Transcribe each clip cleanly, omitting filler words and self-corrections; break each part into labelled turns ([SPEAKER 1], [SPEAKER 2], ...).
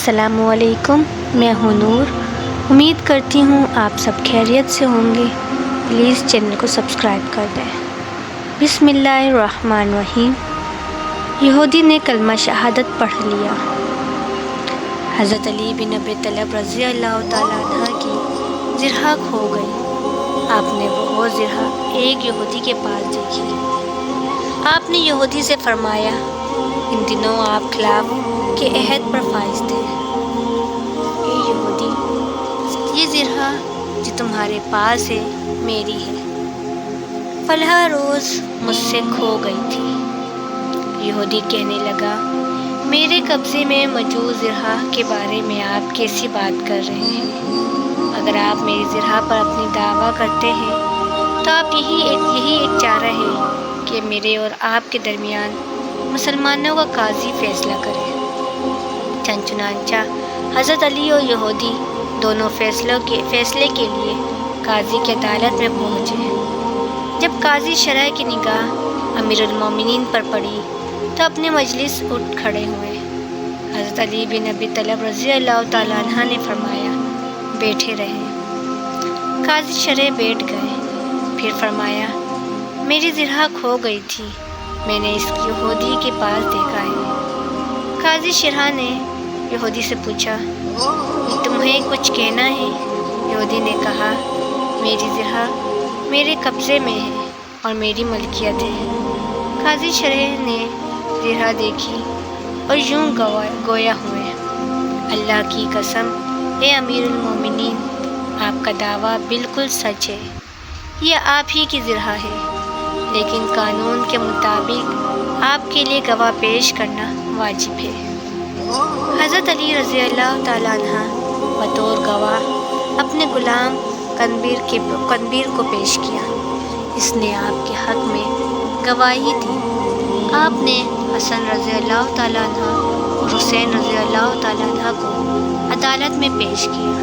[SPEAKER 1] السلام علیکم، میں ہوں نور۔ امید کرتی ہوں آپ سب خیریت سے ہوں گے۔ پلیز چینل کو سبسکرائب کر دیں۔ بسم اللہ الرحمن الرحیم۔ یہودی نے کلمہ شہادت پڑھ لیا۔ حضرت علی بن ابی طالب رضی اللہ تعالیٰ عنہ کی زرہ کھو گئی۔ آپ نے وہ زرہ ایک یہودی کے پاس دیکھی۔ آپ نے یہودی سے فرمایا، ان دنوں آپ خلاف کے عہد پر فائز تھے۔ اے یہودی، یہ زرہ جو تمہارے پاس ہے میری ہے، فلاں روز مجھ سے کھو گئی تھی۔ یہودی کہنے لگا، میرے قبضے میں موجود زرہ کے بارے میں آپ کیسی بات کر رہے ہیں؟ اگر آپ میری زرہ پر اپنی دعویٰ کرتے ہیں تو آپ یہی ایک چارہ ہے کہ میرے اور آپ کے درمیان مسلمانوں کا قاضی فیصلہ کرے۔ چنانچہ حضرت علی اور یہودی دونوں فیصلے کے لیے قاضی کی عدالت میں پہنچے۔ جب قاضی شرح کی نگاہ امیر المومنین پر پڑی تو اپنے مجلس اٹھ کھڑے ہوئے۔ حضرت علی بن ابی طالب رضی اللہ تعالیٰ عنہ نے فرمایا، بیٹھے رہیں۔ قاضی شرح بیٹھ گئے، پھر فرمایا، میری زرہ کھو گئی تھی، میں نے اس یہودی کے پاس دیکھا ہے۔ قاضی شرح نے یہودی سے پوچھا، تمہیں کچھ کہنا ہے؟ یہودی نے کہا، میری زرہ میرے قبضے میں ہے اور میری ملکیت ہے۔ قاضی شرح نے زرہ دیکھی اور یوں گویا ہوئے، اللہ کی قسم، اے امیر المومنین، آپ کا دعویٰ بالکل سچ ہے، یہ آپ ہی کی زرہ ہے، لیکن قانون کے مطابق آپ کے لیے گواہ پیش کرنا واجب ہے۔ حضرت علی رضی اللہ تعالیٰ عنہ بطور گواہ اپنے غلام قنبیر کو پیش کیا۔ اس نے آپ کے حق میں گواہی دی۔ آپ نے حسن رضی اللہ تعالیٰ عنہ اور حسین رضی اللہ تعالیٰ عنہ کو عدالت میں پیش کیا۔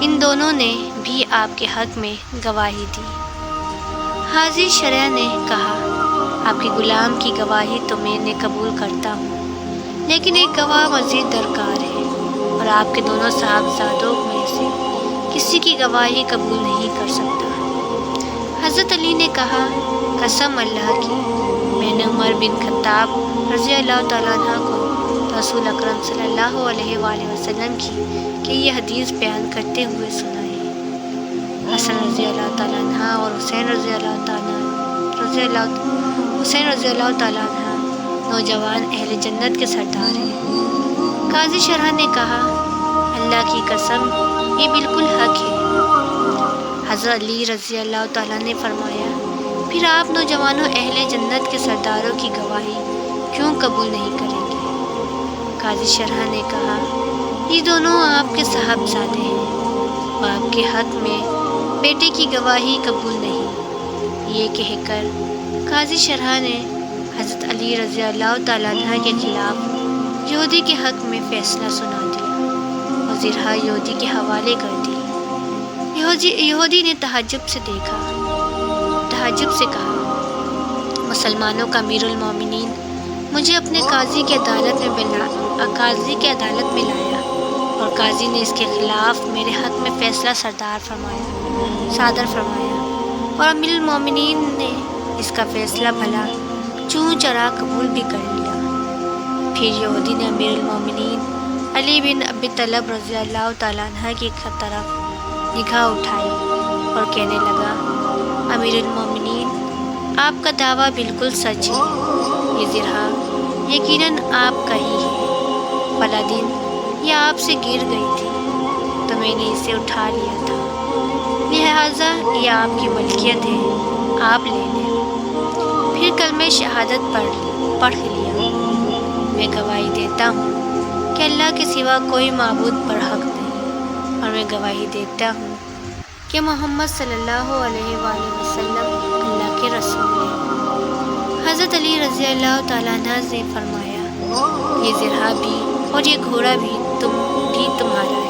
[SPEAKER 1] ان دونوں نے بھی آپ کے حق میں گواہی دی۔ قاضی شرح نے کہا، آپ کے غلام کی گواہی تو میں نے قبول کرتا ہوں، لیکن ایک گواہ مزید درکار ہے، اور آپ کے دونوں صاحبزادوں میں سے کسی کی گواہی قبول نہیں کر سکتا۔ حضرت علی نے کہا، قسم اللہ کی، میں نے عمر بن خطاب رضی اللہ تعالیٰ عنہ کو رسول اکرم صلی اللہ علیہ وآلہ وسلم کی یہ حدیث بیان کرتے ہوئے سنا ہے۔ حسن رضی اللہ تعالیٰ عنہ اور حسین رضی اللہ تعالیٰ عنہ نوجوان اہل جنت کے سردار ہیں۔ قاضی شرح نے کہا، اللہ کی قسم، یہ بالکل حق ہے۔ حضرت علی رضی اللہ تعالیٰ نے فرمایا، پھر آپ نوجوانوں اہل جنت کے سرداروں کی گواہی کیوں قبول نہیں کریں گے؟ قاضی شرح نے کہا، یہ دونوں آپ کے صاحبزادے ہیں، باپ کے حق میں بیٹے کی گواہی قبول نہیں۔ یہ کہہ کر قاضی شرح نے حضرت علی رضی اللہ تعالیٰ عنہ کے خلاف یہودی کے حق میں فیصلہ سنا دیا اور زرہ یہودی کے حوالے کر دی۔ یہودی نے تعجب سے کہا، مسلمانوں کا امیر المومنین مجھے اپنے قاضی کی عدالت میں لایا، اور قاضی نے اس کے خلاف میرے حق میں فیصلہ صادر فرمایا، اور امیر المومنین نے اس کا فیصلہ بھلا چوں چرا قبول بھی کر لیا۔ پھر یہودی نے امیر المومنین علی بن ابی طالب رضی اللہ تعالیٰ عنہ کی طرف نگاہ اٹھائی اور کہنے لگا، امیر المومنین، آپ کا دعویٰ بالکل سچ ہے، یہ زرہ یقیناً آپ کا ہی ہے۔ فلاں دن یہ آپ سے گر گئی تھی تو میں نے اسے اٹھا لیا تھا، لہٰذا یہ آپ کی ملکیت ہے، آپ لے لیں۔ پھر کلمہ شہادت پڑھ لیا، میں گواہی دیتا ہوں کہ اللہ کے سوا کوئی معبود برحق نہیں، اور میں گواہی دیتا ہوں کہ محمد صلی اللہ علیہ وآلہ وسلم اللہ کے رسول ہیں۔ حضرت علی رضی اللہ تعالیٰ عنہ نے فرمایا، یہ زرہ بھی اور یہ گھوڑا بھی تمہارا